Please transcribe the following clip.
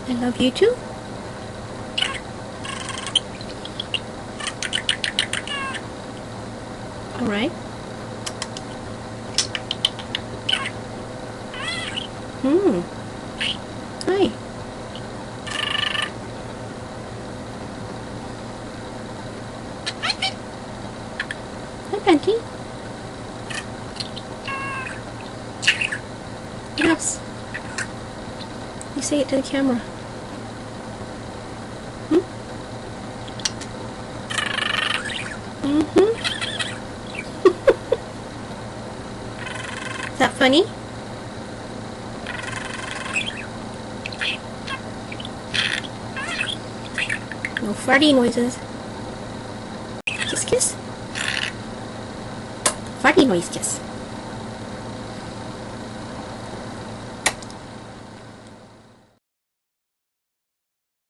I love you too. Alright. Hi. Hi, Benji. Yes. You say it to the camera. Is that funny? No farty noises. Kiss, kiss. Farty noise, kiss.